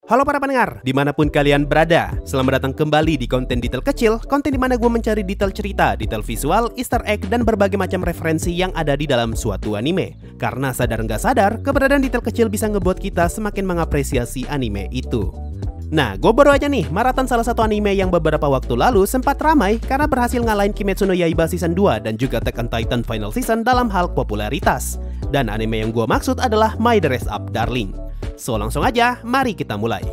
Halo para pendengar, dimanapun kalian berada. Selamat datang kembali di konten detail kecil, konten dimana gue mencari detail cerita, detail visual, easter egg, dan berbagai macam referensi yang ada di dalam suatu anime. Karena sadar nggak sadar, keberadaan detail kecil bisa ngebuat kita semakin mengapresiasi anime itu. Nah, gue baru aja nih maraton salah satu anime yang beberapa waktu lalu sempat ramai karena berhasil ngalahin Kimetsu no Yaiba Season 2 dan juga Attack on Titan Final Season dalam hal popularitas. Dan anime yang gue maksud adalah My Dress Up Darling. So langsung aja, mari kita mulai.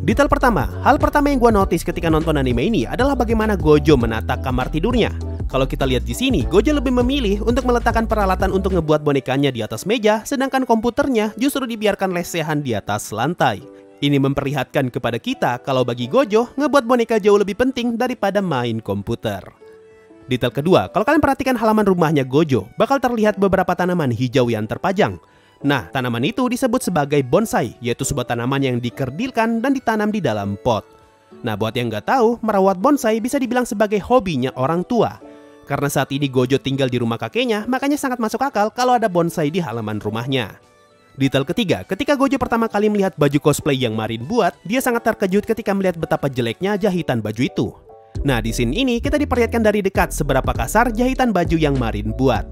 Detail pertama, hal pertama yang gue notice ketika nonton anime ini adalah bagaimana Gojo menata kamar tidurnya. Kalau kita lihat di sini, Gojo lebih memilih untuk meletakkan peralatan untuk ngebuat bonekanya di atas meja, sedangkan komputernya justru dibiarkan lesehan di atas lantai. Ini memperlihatkan kepada kita kalau bagi Gojo, ngebuat boneka jauh lebih penting daripada main komputer. Detail kedua, kalau kalian perhatikan halaman rumahnya Gojo, bakal terlihat beberapa tanaman hijau yang terpajang. Nah, tanaman itu disebut sebagai bonsai, yaitu sebuah tanaman yang dikerdilkan dan ditanam di dalam pot. Nah, buat yang nggak tahu, merawat bonsai bisa dibilang sebagai hobinya orang tua. Karena saat ini Gojo tinggal di rumah kakeknya, makanya sangat masuk akal kalau ada bonsai di halaman rumahnya. Detail ketiga, ketika Gojo pertama kali melihat baju cosplay yang Marin buat, dia sangat terkejut ketika melihat betapa jeleknya jahitan baju itu. Nah, di scene ini kita diperlihatkan dari dekat seberapa kasar jahitan baju yang Marin buat.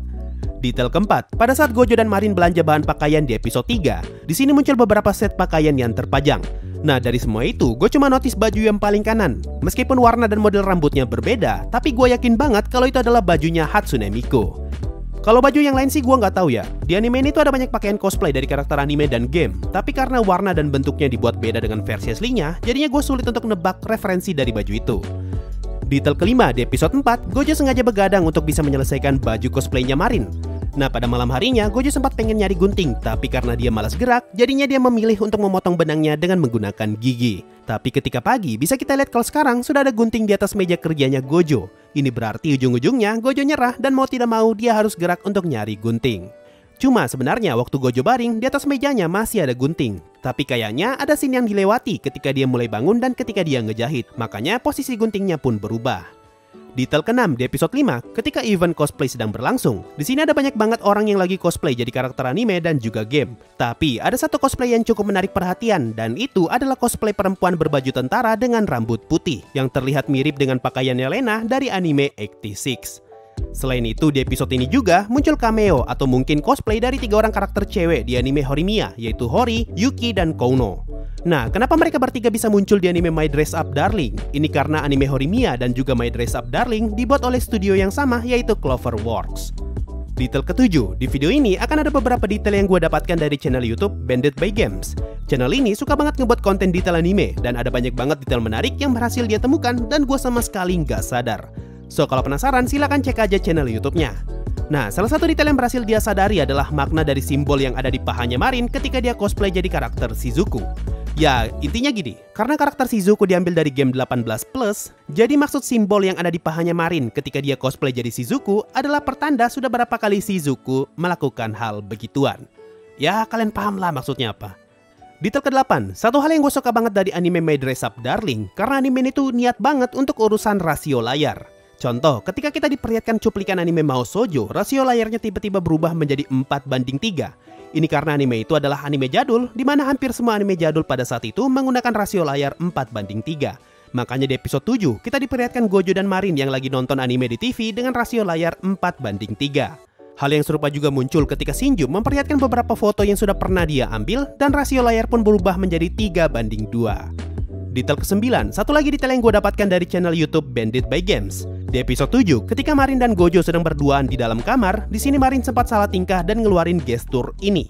Detail keempat, pada saat Gojo dan Marin belanja bahan pakaian di episode 3, di sini muncul beberapa set pakaian yang terpajang. Nah, dari semua itu, gue cuma notice baju yang paling kanan. Meskipun warna dan model rambutnya berbeda, tapi gue yakin banget kalau itu adalah bajunya Hatsune Miku. Kalau baju yang lain sih gue nggak tahu ya. Di anime ini tuh ada banyak pakaian cosplay dari karakter anime dan game. Tapi karena warna dan bentuknya dibuat beda dengan versi aslinya, jadinya gue sulit untuk nebak referensi dari baju itu. Detail kelima, di episode 4, Gojo sengaja begadang untuk bisa menyelesaikan baju cosplaynya Marin. Nah, pada malam harinya, Gojo sempat pengen nyari gunting, tapi karena dia malas gerak, jadinya dia memilih untuk memotong benangnya dengan menggunakan gigi. Tapi ketika pagi, bisa kita lihat kalau sekarang sudah ada gunting di atas meja kerjanya Gojo. Ini berarti ujung-ujungnya Gojo nyerah dan mau tidak mau dia harus gerak untuk nyari gunting. Cuma sebenarnya waktu Gojo baring, di atas mejanya masih ada gunting. Tapi kayaknya ada scene yang dilewati ketika dia mulai bangun dan ketika dia ngejahit. Makanya posisi guntingnya pun berubah. Detail ke-6 di episode 5, ketika event cosplay sedang berlangsung. Di sini ada banyak banget orang yang lagi cosplay jadi karakter anime dan juga game. Tapi ada satu cosplay yang cukup menarik perhatian, dan itu adalah cosplay perempuan berbaju tentara dengan rambut putih, yang terlihat mirip dengan pakaiannya Lena dari anime 86. Selain itu, di episode ini juga muncul cameo atau mungkin cosplay dari 3 orang karakter cewek di anime Horimiya, yaitu Hori, Yuki, dan Kouno. Nah, kenapa mereka bertiga bisa muncul di anime My Dress Up Darling? Ini karena anime Horimiya dan juga My Dress Up Darling dibuat oleh studio yang sama, yaitu Cloverworks. Detail ke-7, di video ini akan ada beberapa detail yang gue dapatkan dari channel YouTube Bandit by Games. Channel ini suka banget ngebuat konten detail anime, dan ada banyak banget detail menarik yang berhasil dia temukan dan gue sama sekali nggak sadar. So, kalau penasaran, silahkan cek aja channel YouTube-nya. Nah, salah satu detail yang berhasil dia sadari adalah makna dari simbol yang ada di pahanya Marin ketika dia cosplay jadi karakter Shizuku. Ya, intinya gini, karena karakter Shizuku diambil dari game 18+, jadi maksud simbol yang ada di pahanya Marin ketika dia cosplay jadi Shizuku adalah pertanda sudah berapa kali Shizuku melakukan hal begituan. Ya, kalian paham lah maksudnya apa. Detail ke-8, satu hal yang gue suka banget dari anime My Dress Up Darling, karena anime ini tuh niat banget untuk urusan rasio layar. Contoh, ketika kita diperlihatkan cuplikan anime Mao Shoujo, rasio layarnya tiba-tiba berubah menjadi 4:3. Ini karena anime itu adalah anime jadul, di mana hampir semua anime jadul pada saat itu menggunakan rasio layar 4:3. Makanya di episode 7, kita diperlihatkan Gojo dan Marin yang lagi nonton anime di TV dengan rasio layar 4:3. Hal yang serupa juga muncul ketika Shinju memperlihatkan beberapa foto yang sudah pernah dia ambil, dan rasio layar pun berubah menjadi 3:2. Detail ke-9, satu lagi detail yang gue dapatkan dari channel YouTube Bandit by Games. Di episode 7, ketika Marin dan Gojo sedang berduaan di dalam kamar, di sini Marin sempat salah tingkah dan ngeluarin gestur ini.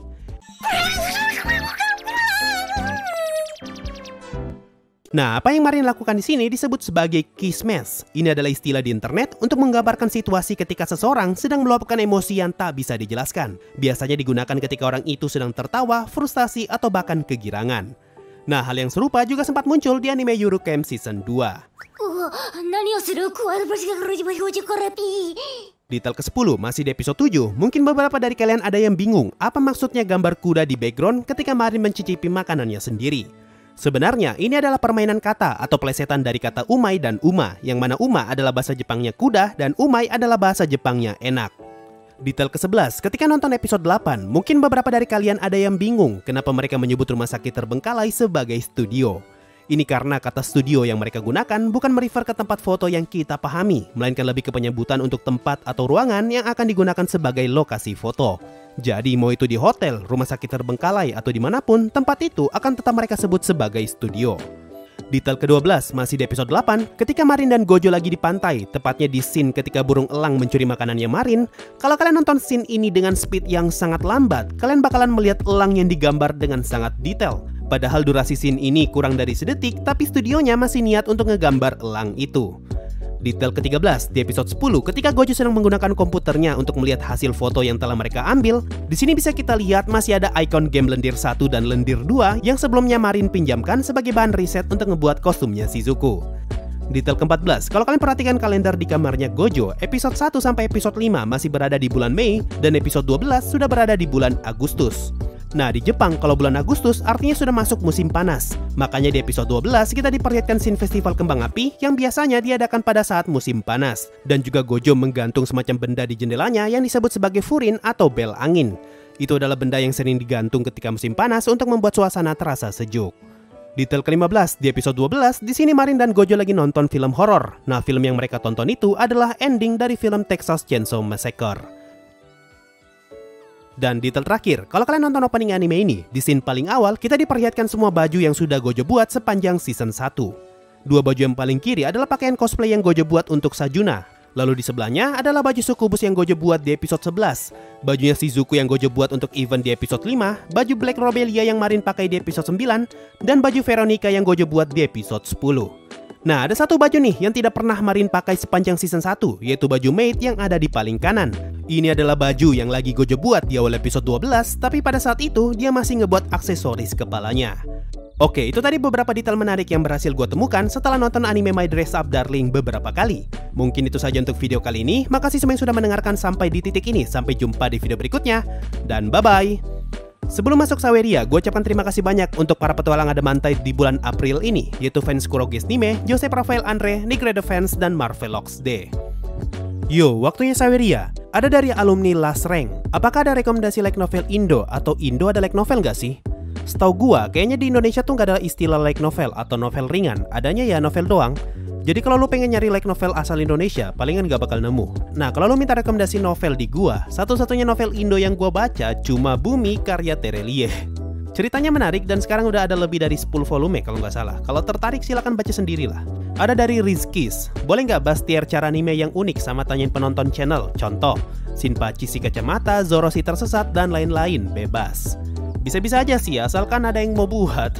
Nah, apa yang Marin lakukan di sini disebut sebagai kiss smash. Ini adalah istilah di internet untuk menggambarkan situasi ketika seseorang sedang meluapkan emosi yang tak bisa dijelaskan. Biasanya digunakan ketika orang itu sedang tertawa, frustasi, atau bahkan kegirangan. Nah, hal yang serupa juga sempat muncul di anime Yuru Camp Season 2. Detail ke-10, masih di episode 7, mungkin beberapa dari kalian ada yang bingung apa maksudnya gambar kuda di background ketika Marin mencicipi makanannya sendiri. Sebenarnya, ini adalah permainan kata atau plesetan dari kata umai dan uma, yang mana uma adalah bahasa Jepangnya kuda dan umai adalah bahasa Jepangnya enak. Detail ke-11, ketika nonton episode 8, mungkin beberapa dari kalian ada yang bingung kenapa mereka menyebut rumah sakit terbengkalai sebagai studio. Ini karena kata studio yang mereka gunakan bukan merefer ke tempat foto yang kita pahami, melainkan lebih ke penyebutan untuk tempat atau ruangan yang akan digunakan sebagai lokasi foto. Jadi mau itu di hotel, rumah sakit terbengkalai, atau dimanapun, tempat itu akan tetap mereka sebut sebagai studio. Detail ke-12, masih di episode 8, ketika Marin dan Gojo lagi di pantai, tepatnya di scene ketika burung elang mencuri makanannya Marin. Kalau kalian nonton scene ini dengan speed yang sangat lambat, kalian bakalan melihat elang yang digambar dengan sangat detail. Padahal durasi scene ini kurang dari sedetik, tapi studionya masih niat untuk ngegambar elang itu. Detail ke-13, di episode 10, ketika Gojo sedang menggunakan komputernya untuk melihat hasil foto yang telah mereka ambil, di sini bisa kita lihat masih ada ikon game Lendir 1 dan Lendir 2 yang sebelumnya Marin pinjamkan sebagai bahan riset untuk ngebuat kostumnya Shizuku. Detail ke-14, kalau kalian perhatikan kalender di kamarnya Gojo, episode 1 sampai episode 5 masih berada di bulan Mei, dan episode 12 sudah berada di bulan Agustus. Nah, di Jepang kalau bulan Agustus artinya sudah masuk musim panas. Makanya di episode 12 kita diperlihatkan scene festival kembang api yang biasanya diadakan pada saat musim panas. Dan juga Gojo menggantung semacam benda di jendelanya yang disebut sebagai furin atau bel angin. Itu adalah benda yang sering digantung ketika musim panas untuk membuat suasana terasa sejuk. Detail ke-15, di episode 12, di sini Marin dan Gojo lagi nonton film horor. Nah, film yang mereka tonton itu adalah ending dari film Texas Chainsaw Massacre. Dan detail terakhir, kalau kalian nonton opening anime ini, di scene paling awal kita diperlihatkan semua baju yang sudah Gojo buat sepanjang season 1. Dua baju yang paling kiri adalah pakaian cosplay yang Gojo buat untuk Sajuna. Lalu di sebelahnya adalah baju Sukubus yang Gojo buat di episode 11. Bajunya Shizuku yang Gojo buat untuk event di episode 5, baju Black Robelia yang Marin pakai di episode 9, dan baju Veronica yang Gojo buat di episode 10. Nah, ada satu baju nih yang tidak pernah Marin pakai sepanjang season 1, yaitu baju maid yang ada di paling kanan. Ini adalah baju yang lagi Gojo buat di awal episode 12, tapi pada saat itu dia masih ngebuat aksesoris kepalanya. Oke, itu tadi beberapa detail menarik yang berhasil gue temukan setelah nonton anime My Dress Up Darling beberapa kali. Mungkin itu saja untuk video kali ini, makasih semua yang sudah mendengarkan sampai di titik ini. Sampai jumpa di video berikutnya, dan bye-bye! Sebelum masuk Saweria, gue ucapkan terima kasih banyak untuk para petualang Adamantite di bulan April ini, yaitu fans Kuroge's Nime, Joseph Rafael Andre, Nick Redefense, dan Marvelox D. Yo, waktunya Saweria. Ada dari alumni Last Rank. Apakah ada rekomendasi light novel Indo atau Indo ada light novel gak sih? Setahu gua, kayaknya di Indonesia tuh gak ada istilah light novel atau novel ringan. Adanya ya novel doang. Jadi kalau lu pengen nyari light novel asal Indonesia, palingan gak bakal nemu. Nah, kalau lu minta rekomendasi novel di gua, satu-satunya novel Indo yang gua baca cuma Bumi karya Terelie. Ceritanya menarik dan sekarang udah ada lebih dari 10 volume kalau nggak salah. Kalau tertarik silahkan baca sendirilah. Ada dari Rizkis, boleh nggak bahas tier cara anime yang unik sama tanyain penonton channel? Contoh, Shinpachi si kacamata, Zoro si tersesat, dan lain-lain, bebas. Bisa-bisa aja sih, asalkan ada yang mau buat.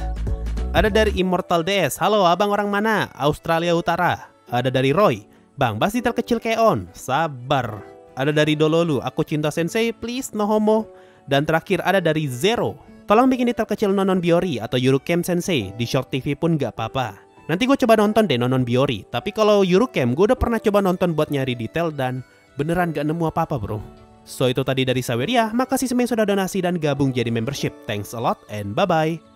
Ada dari Immortal DS, halo abang orang mana? Australia Utara. Ada dari Roy, bang bahas detail kecil Keon, sabar. Ada dari Dololu, aku cinta sensei, please no homo. Dan terakhir ada dari Zero, tolong bikin detail kecil Nonon Biori atau Yurukem Sensei, di Short TV pun gak apa-apa. Nanti gue coba nonton deh Nonon Biori, tapi kalau Yurukem gue udah pernah coba nonton buat nyari detail dan beneran gak nemu apa-apa bro. So itu tadi dari Saweria, makasih semua yang sudah donasi dan gabung jadi membership. Thanks a lot and bye-bye.